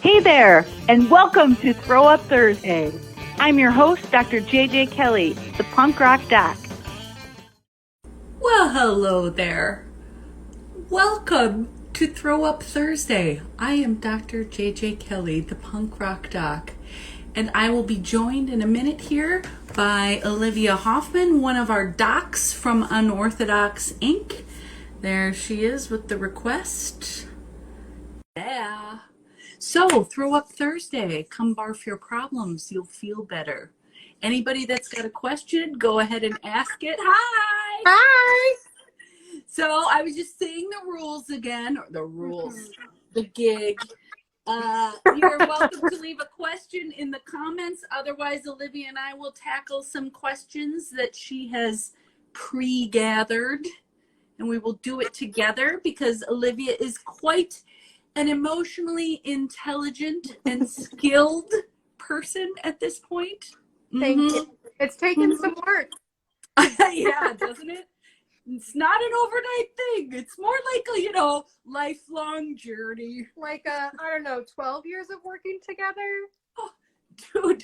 Hey there, and welcome to Throw Up Thursday. I'm your host, Dr. JJ Kelly, the punk rock doc. Well, hello there. Welcome to Throw Up Thursday. I am Dr. JJ Kelly, the punk rock doc, and I will be joined in a minute here by Olivia Hoffman, one of our docs from Unorthodox Inc. There she is with the request. Yeah. So, Throw Up Thursday. Come barf your problems. You'll feel better. Anybody that's got a question, go ahead and ask it. Hi! Hi! So I was just saying the rules again, or the rules, the gig. You're welcome to leave a question in the comments. Otherwise, Olivia and I will tackle some questions that she has pre-gathered, and we will do it together because Olivia is quite an emotionally intelligent and skilled person at this point. Thank you. It's taken some work. Yeah, doesn't it? It's not an overnight thing. It's more like a, lifelong journey. Like, 12 years of working together? Oh, dude,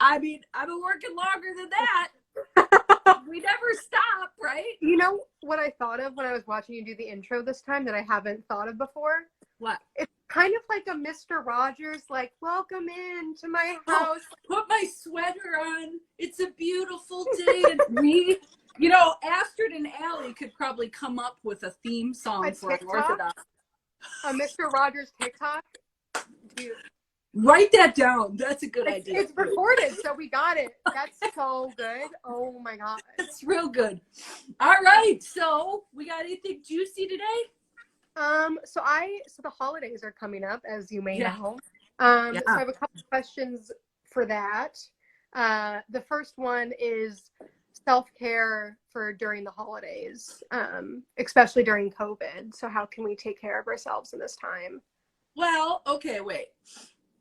I've been working longer than that. We never stop, right? You know what I thought of when I was watching you do the intro this time that I haven't thought of before? What? It's kind of like a Mr. Rogers, like, welcome in to my house. Put my sweater on. It's a beautiful day. And Astrid and Allie could probably come up with a theme song for Unorthodox. A Mr. Rogers TikTok? Dude. Write that down. That's a good idea. It's recorded, so we got it. That's so good. Oh my God. That's real good. All right. So we got anything juicy today? So the holidays are coming up, as you may know. So Yeah. I have a couple of questions for that. The first one is self-care for during the holidays, especially during COVID. So how can we take care of ourselves in this time? Well, okay, wait.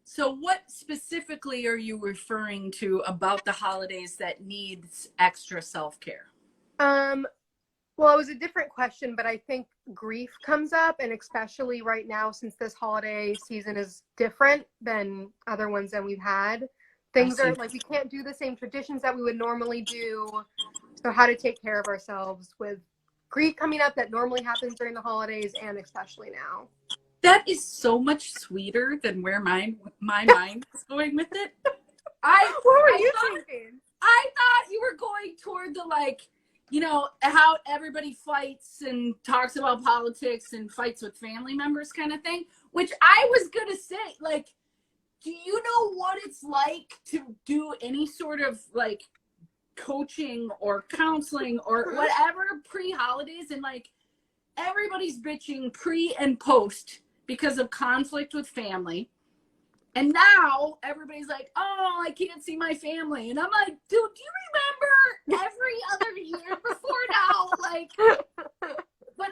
So what specifically are you referring to about the holidays that needs extra self-care? Well, it was a different question, but I think grief comes up, and especially right now, since this holiday season is different than other ones that we've had. Things are like, we can't do the same traditions that we would normally do. So how to take care of ourselves with grief coming up that normally happens during the holidays, and especially now. That is so much sweeter than where my mind is going with it. What were you thinking? I thought you were going toward the how everybody fights and talks about politics and fights with family members kind of thing, which I was going to say, do you know what it's like to do any sort of coaching or counseling or whatever pre-holidays, and everybody's bitching pre and post because of conflict with family. And now everybody's like, oh, I can't see my family. And I'm like, dude, do you remember every other year before now? But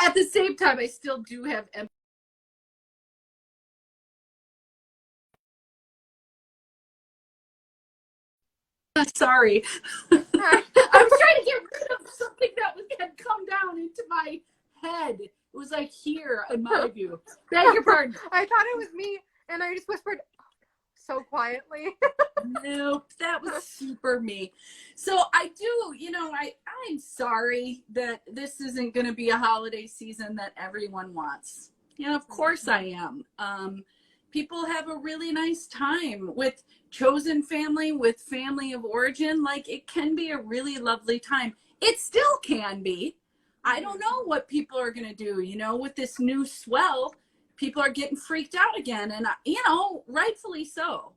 at the same time, I still do have empathy. Sorry. I was trying to get rid of something that had come down into my head. It was here in my view. Beg your pardon. I thought it was me, and I just whispered so quietly. Nope, that was super me. So I do, I'm sorry that this isn't going to be a holiday season that everyone wants. Of course I am. People have a really nice time with chosen family, with family of origin. It can be a really lovely time. It still can be. I don't know what people are going to do, with this new swell. People are getting freaked out again, and rightfully so.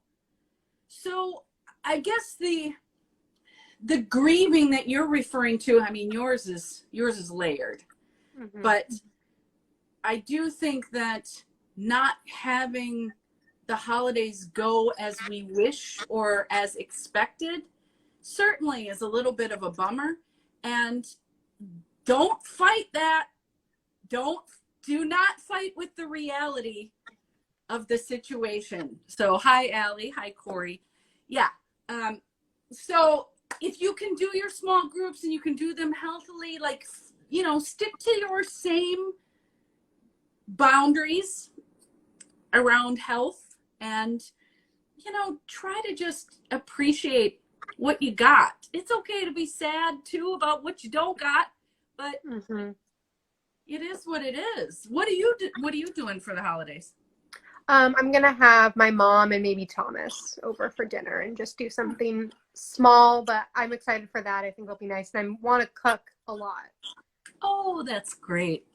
So I guess the grieving that you're referring to, yours is layered. Mm-hmm. But I do think that not having the holidays go as we wish or as expected certainly is a little bit of a bummer. And don't fight that. Do not fight with the reality of the situation. So hi, Allie. Hi, Corey. Yeah. So if you can do your small groups and you can do them healthily, stick to your same boundaries around health and, you know, try to just appreciate what you got. It's okay to be sad too about what you don't got, but it is what it is. What are you doing for the holidays? I'm gonna have my mom and maybe Thomas over for dinner and just do something small, but I'm excited for that. I think it'll be nice, and I want to cook a lot. Oh, that's great.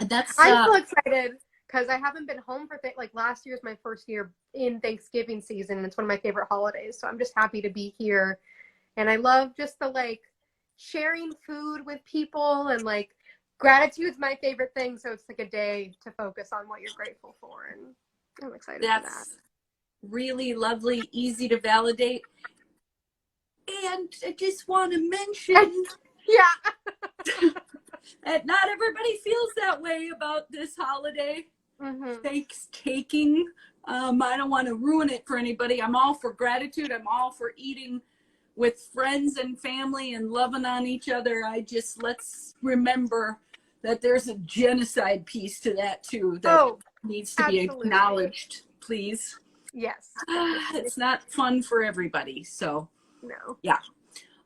That's I'm so excited because I haven't been home for like last year's my first year in Thanksgiving season. It's one of my favorite holidays, so I'm just happy to be here, and I love just the like sharing food with people, and like gratitude's my favorite thing. So it's like a day to focus on what you're grateful for, and I'm excited for that. That's really lovely, easy to validate. And I just want to mention that not everybody feels that way about this holiday. Thanksgiving. I don't want to ruin it for anybody. I'm all for gratitude. I'm all for eating with friends and family and loving on each other. Let's remember that there's a genocide piece to that too that needs to be acknowledged, please. Yes. It's not fun for everybody. So, no. Yeah.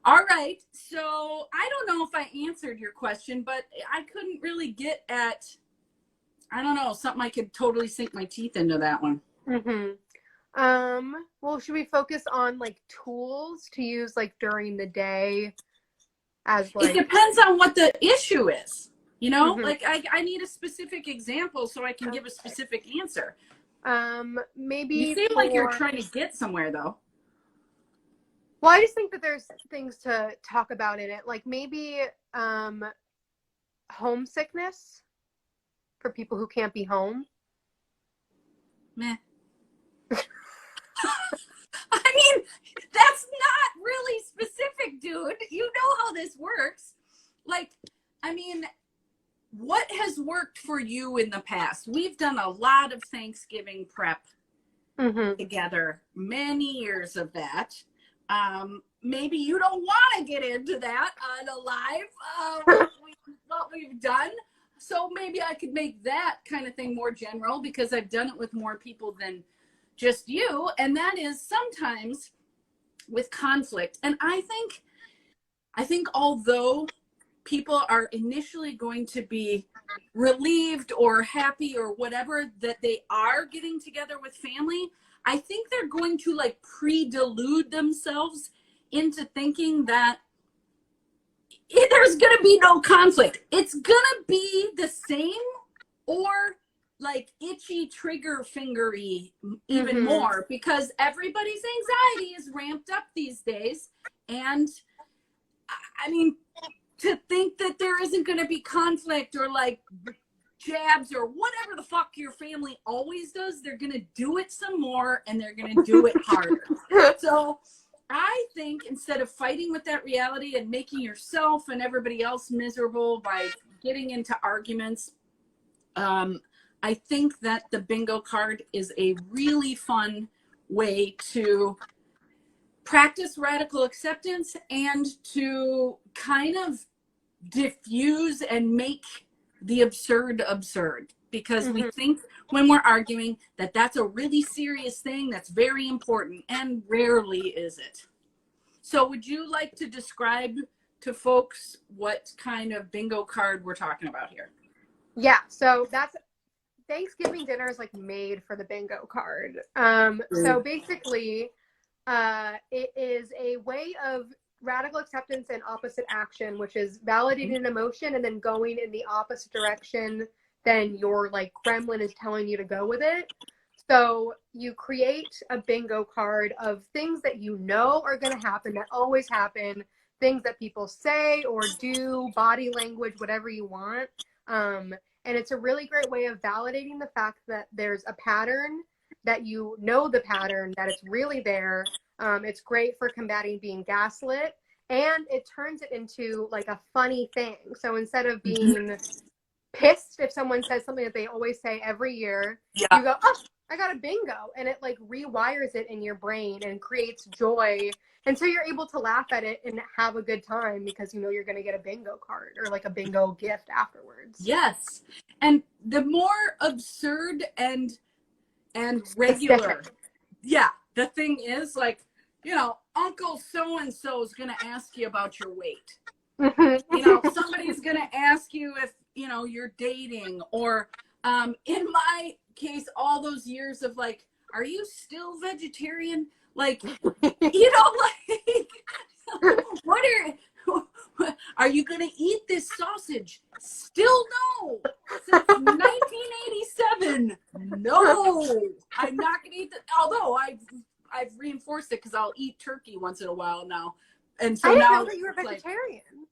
All right. So I don't know if I answered your question, but I couldn't really get at, I don't know, something I could totally sink my teeth into that one. Well, should we focus on like tools to use like during the day as like... It depends on what the issue is. You know, like I need a specific example so I can give a specific answer. Maybe you seem like you're trying to get somewhere though. Well, I just think that there's things to talk about in it, like maybe homesickness for people who can't be home. Meh. I mean, that's not really specific, dude. You know how this works. Like, I mean, what has worked for you in the past? We've done a lot of Thanksgiving prep together, many years of that. Maybe you don't want to get into that on a live, what we've done. So maybe I could make that kind of thing more general because I've done it with more people than just you. And that is sometimes with conflict. And I think although people are initially going to be relieved or happy or whatever that they are getting together with family, I think they're going to like pre-delude themselves into thinking that there's going to be no conflict. It's going to be the same or like itchy trigger fingery even more because everybody's anxiety is ramped up these days. And I mean, to think that there isn't going to be conflict or like jabs or whatever the fuck your family always does, they're going to do it some more and they're going to do it harder. So I think instead of fighting with that reality and making yourself and everybody else miserable by getting into arguments, I think that the bingo card is a really fun way to practice radical acceptance and to kind of diffuse and make the absurd absurd, because we think when we're arguing that that's a really serious thing that's very important, and rarely is it. So would you like to describe to folks what kind of bingo card we're talking about here? Yeah, so that's Thanksgiving dinner is like made for the bingo card. So basically it is a way of radical acceptance and opposite action, which is validating an emotion and then going in the opposite direction than your like gremlin is telling you to go with it. So you create a bingo card of things that you know are going to happen, that always happen, things that people say or do, body language, whatever you want. And it's a really great way of validating the fact that there's a pattern, that you know the pattern, that it's really there. It's great for combating being gaslit, and it turns it into like a funny thing. So instead of being pissed if someone says something that they always say every year, you go, oh, I got a bingo. And it like rewires it in your brain and creates joy. And so you're able to laugh at it and have a good time because you know you're going to get a bingo card or like a bingo gift afterwards. Yes. And the more absurd and and regular. Specific. Yeah, the thing is, like, you know, Uncle so-and-so is going to ask you about your weight. You know, somebody's going to ask you if, you know, you're dating, or in my case, all those years of like, are you still vegetarian? Like, you know, like, what are you going to eat this sausage? Still no. Since 1987, no. I'm not going to eat that. Although I've reinforced it because I'll eat turkey once in a while now. And so I didn't now know that you were vegetarian. like,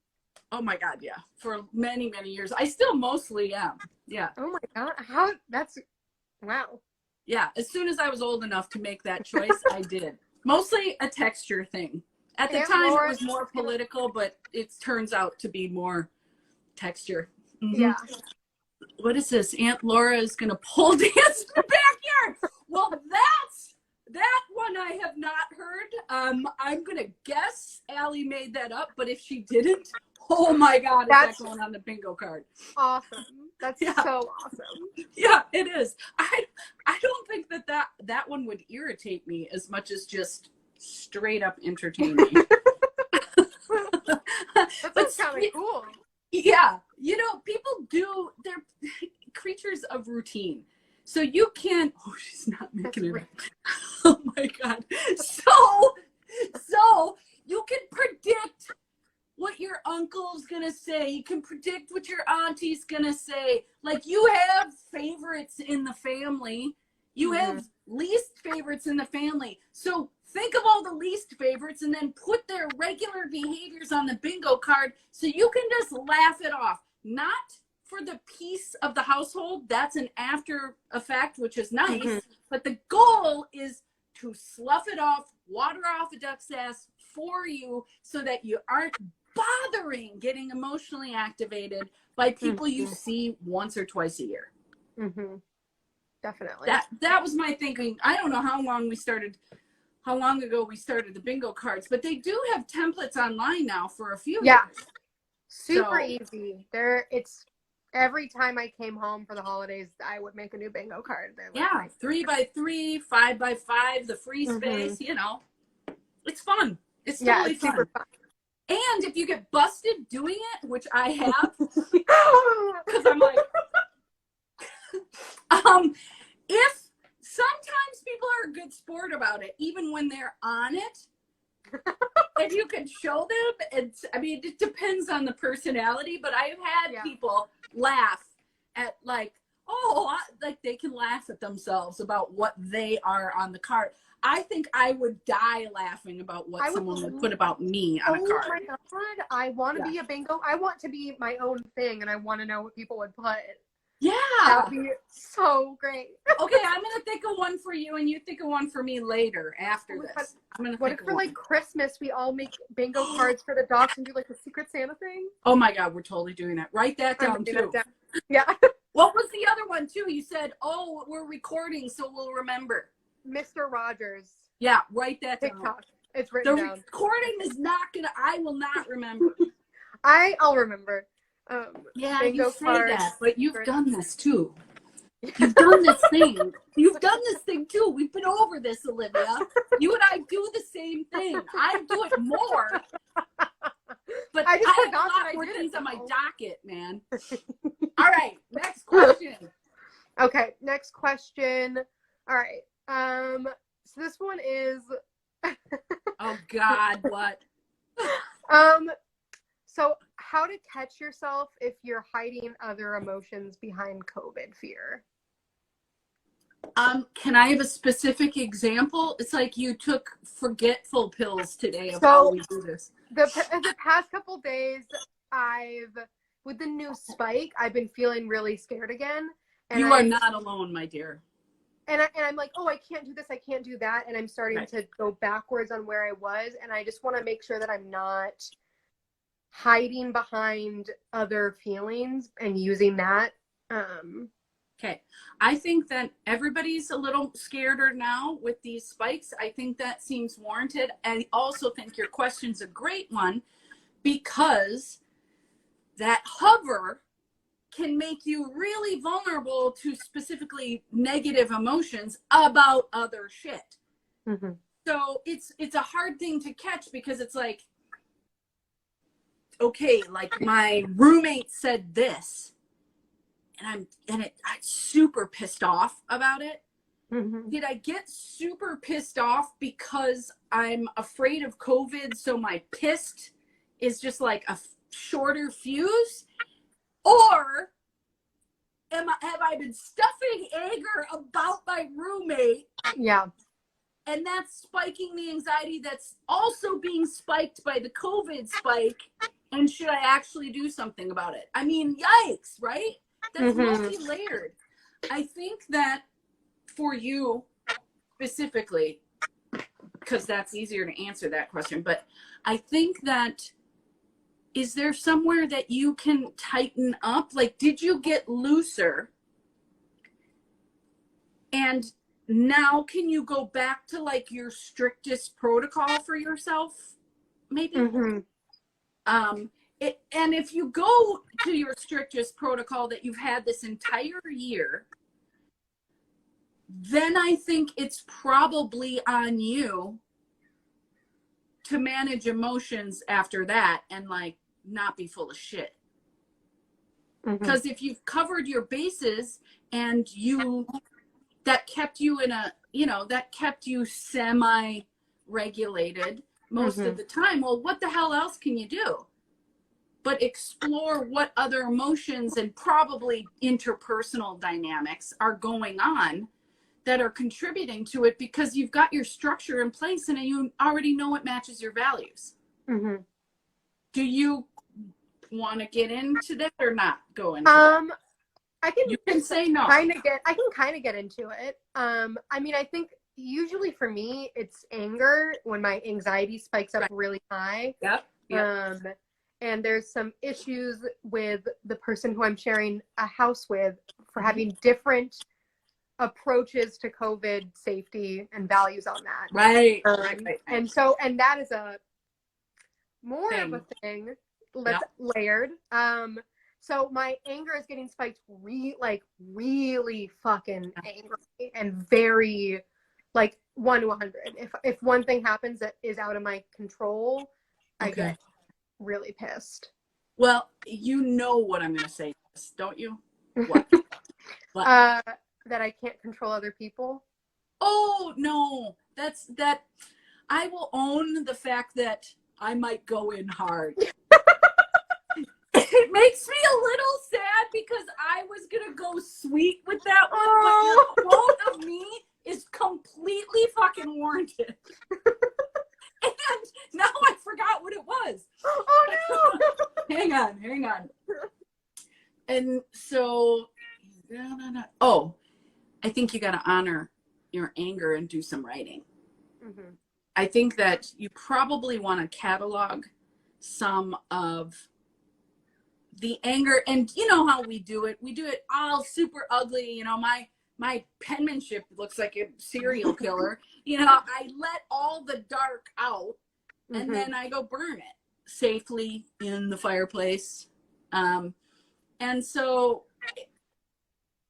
oh my God, yeah. For many, many years. I still mostly am. Yeah. Oh my God. Wow. Yeah. As soon as I was old enough to make that choice, I did. Mostly a texture thing. At the time, it was more political, but it turns out to be more texture. Mm-hmm. Yeah. What is this? Aunt Laura is going to pole dance in the backyard. Well, that one I have not heard. I'm going to guess Allie made that up, but if she didn't, oh my God, is that going on the bingo card? Awesome. That's so awesome. Yeah, it is. I don't think that one would irritate me as much as just straight up entertain me. That's kind of cool. Yeah, you know, people they're creatures of routine. So you can't, oh, she's not making it. Oh my God. So you can predict what your uncle's gonna say. You can predict what your auntie's gonna say. Like, you have favorites in the family. You have least favorites in the family. So think of all the least favorites and then put their regular behaviors on the bingo card so you can just laugh it off. Not for the peace of the household. That's an after effect, which is nice. But the goal is to slough it off, water off a duck's ass for you so that you aren't bothering getting emotionally activated by people you see once or twice a year. Definitely. That was my thinking. I don't know how long ago we started the bingo cards, but they do have templates online now for a few years. Super easy. It's every time I came home for the holidays, I would make a new bingo card. Yeah, 3x3, 5x5, the free space, you know. It's fun. It's totally fun. Super fun. And if you get busted doing it, which I have, because I'm like, if sometimes people are a good sport about it, even when they're on it, if you can show them, it depends on the personality, but I've had people laugh at like they can laugh at themselves about what they are on the card. I think I would die laughing about what someone would put about me on a card. Oh my God. I want to be a bingo. I want to be my own thing, and I want to know what people would put. Yeah. That'd be so great. Okay, I'm going to think of one for you, and you think of one for me later after this. I'm gonna what if for like Christmas we all make bingo cards for the dogs and do like a Secret Santa thing? Oh my God, we're totally doing that. Write that down too. Yeah. What was the other one too? You said, oh, we're recording, so we'll remember. Mr. Rogers. Yeah, write that down. TikTok. It's written down. The recording is not gonna. I will not remember. I'll remember. Yeah, bingo you say cards. that, but you've done this too. You've done this thing. You've done this thing too. We've been over this, Olivia. You and I do the same thing. I do it more. But I just forgot that I did things on my docket, man. All right, next question. Okay, next question. All right. So this one is oh God, what? So how to catch yourself if you're hiding other emotions behind COVID fear? Can I have a specific example? It's like you took forgetful pills today of how we do this. The past couple days, with the new spike, I've been feeling really scared again. And you are not alone, my dear. And I'm like, oh, I can't do this, I can't do that. And I'm starting to go backwards on where I was. And I just want to make sure that I'm not hiding behind other feelings and using that. Okay. I think that everybody's a little scareder now with these spikes. I think that seems warranted. I also think your question's a great one because that hover can make you really vulnerable to specifically negative emotions about other shit. Mm-hmm. So it's a hard thing to catch, because it's like, okay, like my roommate said this, and I'm super pissed off about it. Mm-hmm. Did I get super pissed off because I'm afraid of COVID, so my pissed is just like a shorter fuse? Or have I been stuffing anger about my roommate? Yeah. And that's spiking the anxiety that's also being spiked by the COVID spike. And should I actually do something about it? I mean, yikes, right? That's multi-layered. I think that for you specifically, because that's easier to answer that question, but I think that, is there somewhere that you can tighten up? Like, did you get looser? And now can you go back to like your strictest protocol for yourself? Maybe. Mm-hmm. And if you go to your strictest protocol that you've had this entire year, then I think it's probably on you to manage emotions after that and like not be full of shit. Because if you've covered your bases and that kept you in a, that kept you semi-regulated most of the time, well, what the hell else can you do but explore what other emotions and probably interpersonal dynamics are going on that are contributing to it, because you've got your structure in place and you already know what matches your values. Mm-hmm. Do you want to get into that or not go into that? You can say no. I can kind of get into it. I mean, I think usually for me, it's anger when my anxiety spikes up really high. Yep. And there's some issues with the person who I'm sharing a house with for having different approaches to COVID safety and values on that. Right. And that is more of a thing that's layered. So my anger is getting spiked really fucking angry and very like 1 to 100. If one thing happens that is out of my control, I get really pissed. Well, you know what I'm going to say, don't you? What? That I can't control other people. Oh, no. That I will own the fact that I might go in hard. It makes me a little sad because I was going to go sweet with that one, but your quote of me is completely fucking warranted. And now I forgot what it was. Oh, no. Hang on. And so, no. Oh, I think you got to honor your anger and do some writing. Mm-hmm. I think that you probably want to catalog some of the anger, and you know how we do it all super ugly. My penmanship looks like a serial killer. I let all the dark out, and then I go burn it safely in the fireplace. And so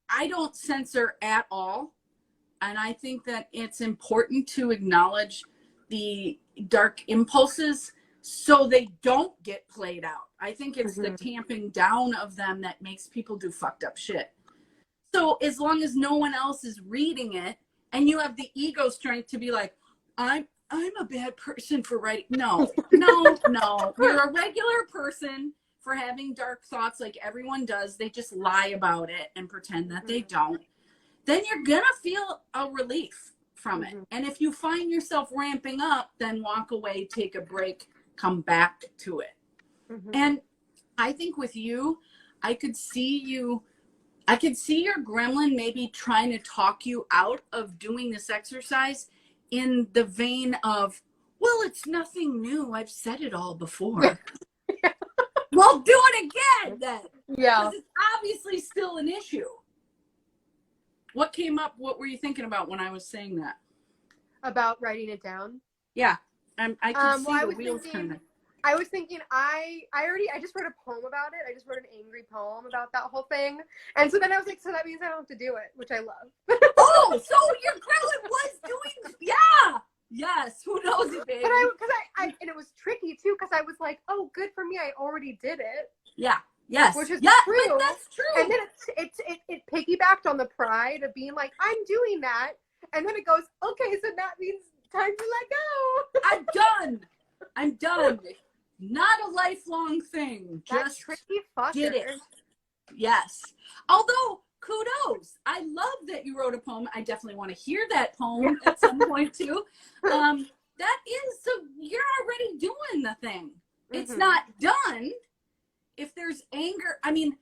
I don't censor at all. And I think that it's important to acknowledge the dark impulses so they don't get played out. I think it's the tamping down of them that makes people do fucked up shit. So as long as no one else is reading it and you have the ego strength to be like, I'm a bad person for writing. No. You're a regular person for having dark thoughts like everyone does. They just lie about it and pretend that they don't. Then you're going to feel a relief from it. And if you find yourself ramping up, then walk away, take a break, come back to it. And I think with you, I could see your gremlin maybe trying to talk you out of doing this exercise in the vein of, well, it's nothing new. I've said it all before. Well, do it again then. Yeah. Because it's obviously still an issue. What came up? What were you thinking about when I was saying that? About writing it down? Yeah. I could see the wheels turning. I was thinking I just wrote a poem about it. I just wrote an angry poem about that whole thing. And so then I was like, so that means I don't have to do it, which I love. Oh, so your grandma was doing, yeah. Yes, who knows it, baby. But I and it was tricky too, because I was like, oh, good for me, I already did it. Yeah. Yes. Which is yeah, true. But that's true. And then it piggybacked on the pride of being like, I'm doing that. And then it goes, okay, so that means time to let go. I'm done. Not a lifelong thing. Just tricky fucker. Did it. Yes. Although, kudos. I love that you wrote a poem. I definitely want to hear that poem at some point too. That is, so you're already doing the thing. It's not done. If there's anger, I mean,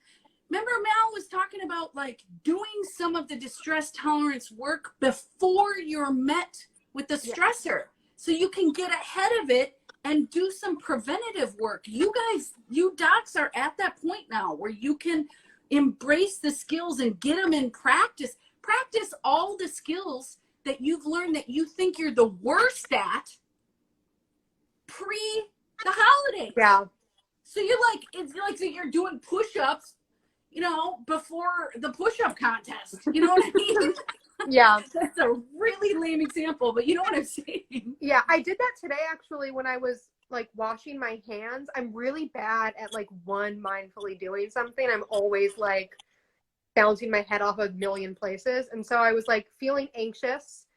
remember Mal was talking about like doing some of the distress tolerance work before you're met with the stressor. So you can get ahead of it and do some preventative work. You guys, you docs are at that point now where you can embrace the skills and get them in practice. Practice all the skills that you've learned that you think you're the worst at pre the holidays. Yeah. So you're like, it's like that you're doing push-ups, you know, before the push-up contest. You know what I mean? Yeah. That's a really lame example, but you know what I'm saying? Yeah, I did that today actually when I was like washing my hands. I'm really bad at like mindfully doing something. I'm always like bouncing my head off a million places. And so I was like feeling anxious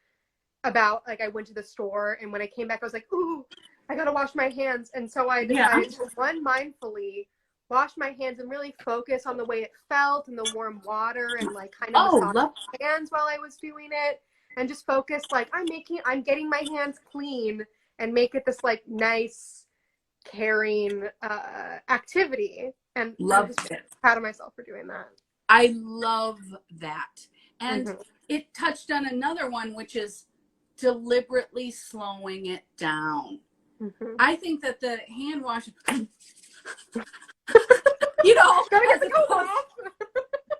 about, like, I went to the store and when I came back, I was like, ooh, I gotta wash my hands. And so I decided to mindfully wash my hands and really focus on the way it felt and the warm water and like kind of massage my hands while I was doing it, and just focus like I'm getting my hands clean and make it this like nice, caring activity. And I'm just proud of myself for doing that. I love that. And it touched on another one, which is deliberately slowing it down. I think that the hand wash, you know, gotta get the coat off.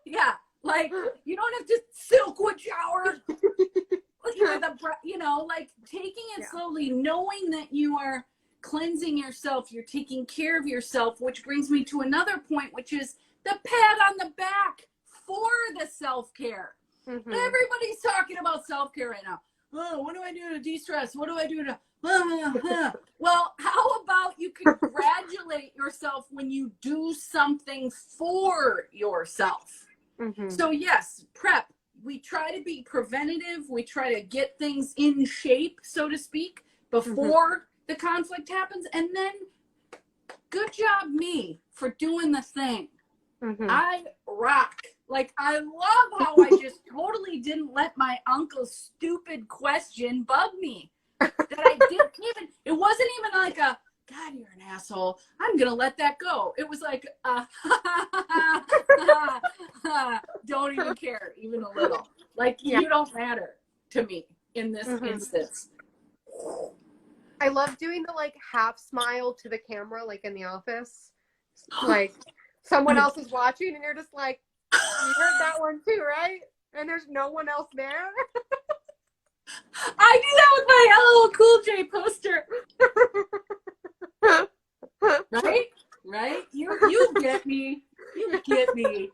Yeah, like you don't have to silkwood shower with a, you know, like taking it slowly, knowing that you are cleansing yourself, you're taking care of yourself, which brings me to another point, which is the pat on the back for the self-care. Everybody's talking about self-care right now. Oh, what do I do to de-stress? What do I do to well, how about you congratulate yourself when you do something for yourself? So yes, prep. We try to be preventative. We try to get things in shape, so to speak, before the conflict happens. And then good job me for doing the thing. I rock. Like, I love how I just totally didn't let my uncle's stupid question bug me. That I didn't even, it wasn't even like a, God, you're an asshole, I'm going to let that go. It was like, don't even care, even a little. Like, you don't matter to me in this instance. I love doing the like half smile to the camera, like in the office. Like someone else is watching and you're just like, you heard that one too, right? And there's no one else there. I do that with my LL Cool J poster. Right? Right? You get me. You get me.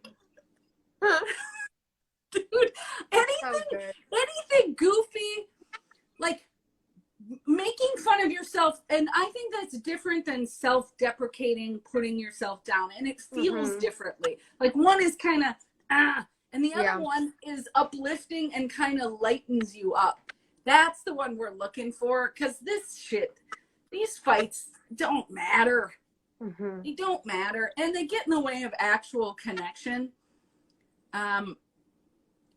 Dude, anything goofy, like making fun of yourself, and I think that's different than self-deprecating, putting yourself down, and it feels differently. Like one is kind of and the other one is uplifting and kind of lightens you up. That's the one we're looking for, because these fights don't matter. They don't matter, and they get in the way of actual connection. And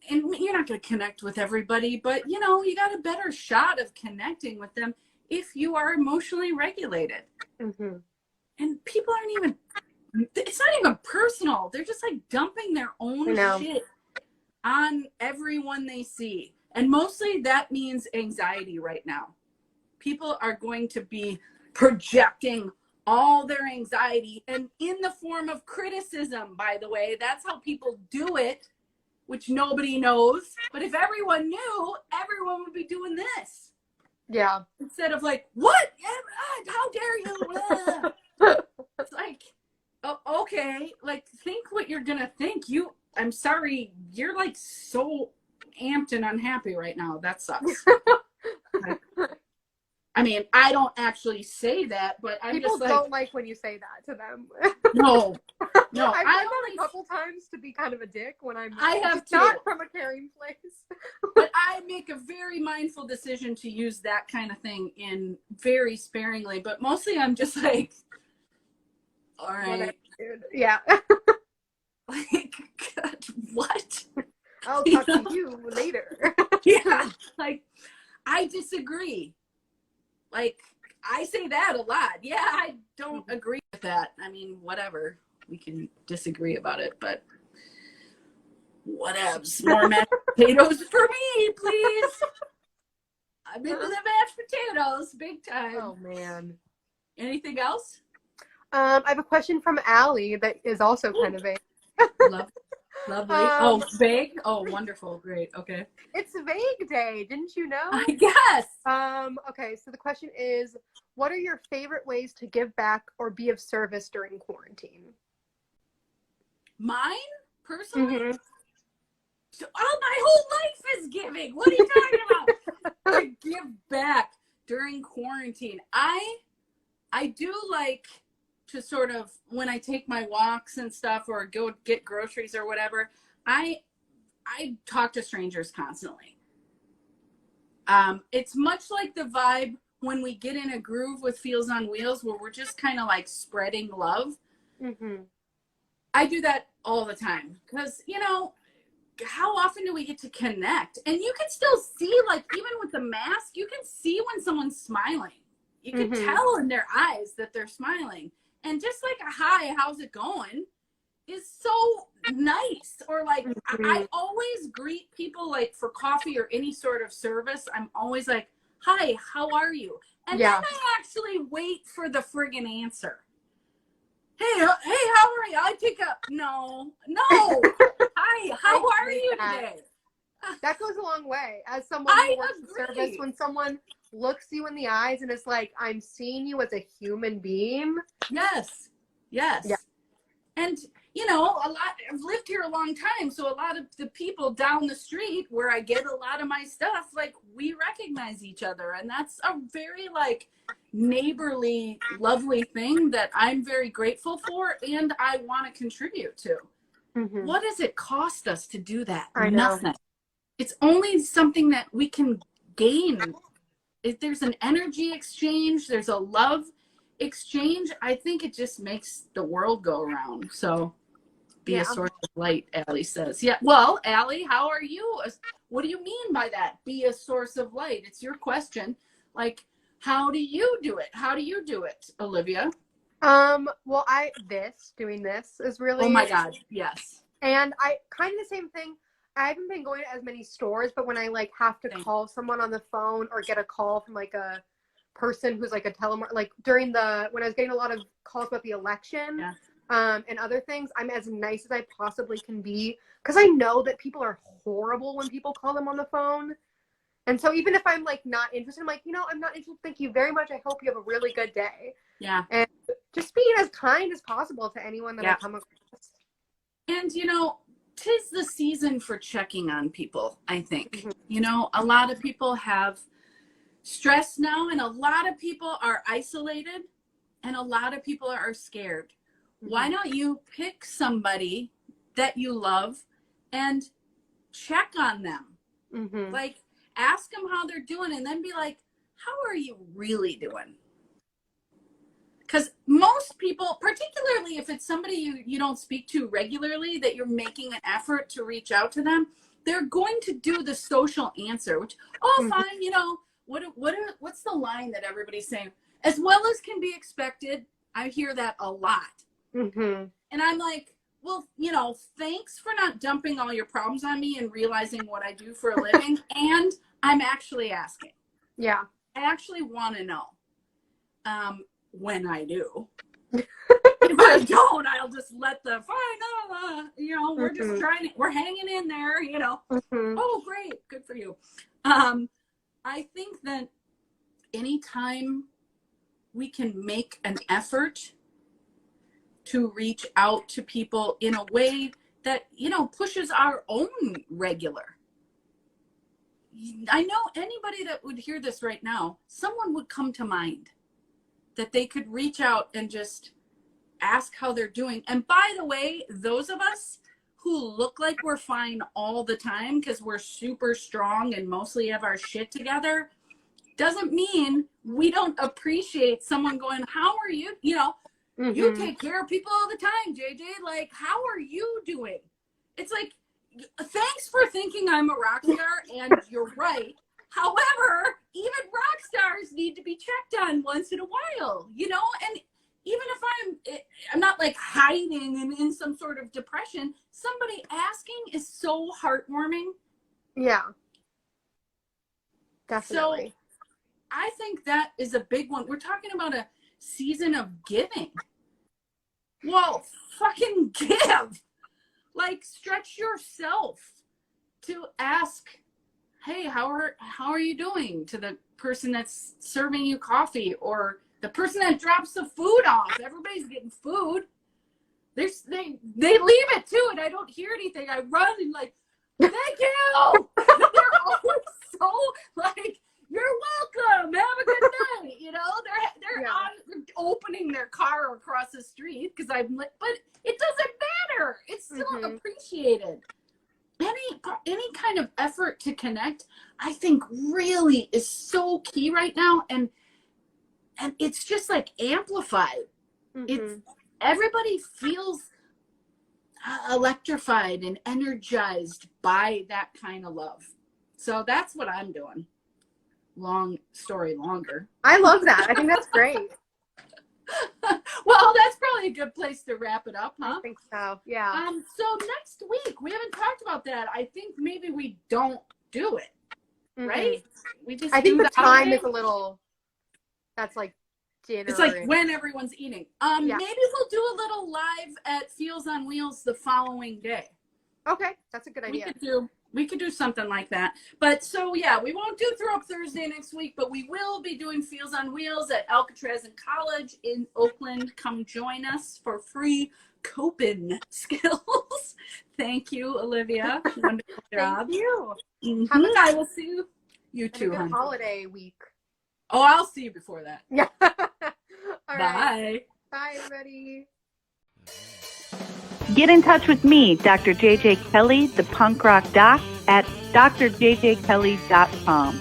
you're not going to connect with everybody, but you know, you got a better shot of connecting with them if you are emotionally regulated. And people aren't even, it's not even personal. They're just like dumping their own shit on everyone they see. And mostly that means anxiety right now. People are going to be projecting all their anxiety, and in the form of criticism, by the way. That's how people do it, which nobody knows. But if everyone knew, everyone would be doing this. Yeah. Instead of like, what? How dare you? It's like, oh, okay, like think what you're gonna think. I'm sorry, you're like so amped and unhappy right now. That sucks. Like, I mean, I don't actually say that, but I'm People just like, don't like when you say that to them. no. I've done that a couple times to be kind of a dick when I have too. not from a caring place. But I make a very mindful decision to use that kind of thing in very sparingly, but mostly I'm just like, all right. Yeah. Like, God, what? I'll talk to you later. Yeah. Like, I disagree. Like, I say that a lot. Yeah, I don't agree with that. I mean, whatever. We can disagree about it, but whatevs. More mashed potatoes for me, please. I'm into the mashed potatoes, big time. Oh, man. Anything else? I have a question from Allie that is also kind of vague. Lovely. Vague? Oh, wonderful. Great. Okay. It's Vague Day. Didn't you know? I guess. Okay, so the question is, what are your favorite ways to give back or be of service during quarantine? Mine? Personally? Mm-hmm. Oh, my whole life is giving. What are you talking about? To give back during quarantine. I do like to sort of, when I take my walks and stuff or go get groceries or whatever, I talk to strangers constantly. It's much like the vibe when we get in a groove with Feels on Wheels where we're just kind of like spreading love. Mm-hmm. I do that all the time because, you know, how often do we get to connect? And you can still see, like, even with the mask, you can see when someone's smiling. You can tell in their eyes that they're smiling. And just like a hi, how's it going is so nice. Or like, I always greet people like for coffee or any sort of service. I'm always like, hi, how are you? And then I actually wait for the friggin' answer. Hey, how are you? I pick up. No. Hi, how are you today? That goes a long way. As someone who works in service, when someone looks you in the eyes and is like, I'm seeing you as a human being. Yes. Yeah. And, you know, I've lived here a long time, so a lot of the people down the street where I get a lot of my stuff, like, we recognize each other. And that's a very, like, neighborly, lovely thing that I'm very grateful for and I want to contribute to. Mm-hmm. What does it cost us to do that? Nothing. It's only something that we can gain. If there's an energy exchange, there's a love exchange, I think it just makes the world go around. So be a source of light, Allie says. Yeah. Well, Allie, how are you? What do you mean by that? Be a source of light. It's your question. Like, how do you do it? How do you do it, Olivia? Well, doing this is really. Oh my God. Yes. And I kind of the same thing. I haven't been going to as many stores, but when I like have to call someone on the phone or get a call from like a person who's like a telemarketer, like when I was getting a lot of calls about the election and other things, I'm as nice as I possibly can be because I know that people are horrible when people call them on the phone. And so even if I'm like not interested, I'm like, you know, I'm not interested. Thank you very much. I hope you have a really good day. Yeah. And just being as kind as possible to anyone that I come across. And, you know, 'tis the season for checking on people, I think. Mm-hmm. You know, a lot of people have stress now and a lot of people are isolated and a lot of people are scared. Mm-hmm. Why don't you pick somebody that you love and check on them? Mm-hmm. Like, ask them how they're doing and then be like, how are you really doing? Because most people, particularly if it's somebody you don't speak to regularly, that you're making an effort to reach out to them, they're going to do the social answer, which, fine, you know, what's the line that everybody's saying? As well as can be expected. I hear that a lot. Mm-hmm. And I'm like, well, you know, thanks for not dumping all your problems on me and realizing what I do for a living. And I'm actually asking. Yeah. I actually want to know. When I do. If I don't, I'll just let you know, we're just we're hanging in there, you know. Mm-hmm. Oh, great. Good for you. I think that anytime we can make an effort to reach out to people in a way that, pushes our own regular. I know anybody that would hear this right now, someone would come to mind that they could reach out and just ask how they're doing. And by the way, those of us who look like we're fine all the time because we're super strong and mostly have our shit together, doesn't mean we don't appreciate someone going, how are you? You take care of people all the time, JJ. Like, how are you doing? It's like, thanks for thinking I'm a rock star, and you're right. However, even rock stars need to be checked on once in a while, and even if I'm not like hiding and in some sort of depression, somebody asking is so heartwarming. Yeah. Definitely. So I think that is a big one. We're talking about a season of giving. Well, fucking give. Like, stretch yourself to ask, hey, how are you doing, to the person that's serving you coffee, or the person that drops the food off. Everybody's getting food. They leave it too, and I don't hear anything. I run and like, thank you. They're always so like, you're welcome. Have a good night. They're opening their car across the street because but it doesn't matter. It's still appreciated. Any kind of effort to connect, I think, really is so key right now, and it's just like amplified. It's everybody feels electrified and energized by that kind of love. So that's what I'm doing. Long story longer. I love that. I think that's great. Well, that's probably a good place to wrap it up, huh? I think so. Yeah. So next week, we haven't talked about that. I think maybe we don't do it, right? I think the time is a little. That's like dinner. It's like when everyone's eating. Maybe we'll do a little live at Feels on Wheels the following day. Okay, that's a good idea. We could do something like that. But so, yeah, we won't do Throw Up Thursday next week, but we will be doing Feels on Wheels at Alcatraz and College in Oakland. Come join us for free coping skills. Thank you, Olivia. Wonderful job. Thank you. I will see you too, honey. Holiday week. Oh, I'll see you before that. Yeah. All right. Bye, everybody. Get in touch with me, Dr. JJ Kelly, the punk rock doc, at drjjkelly.com.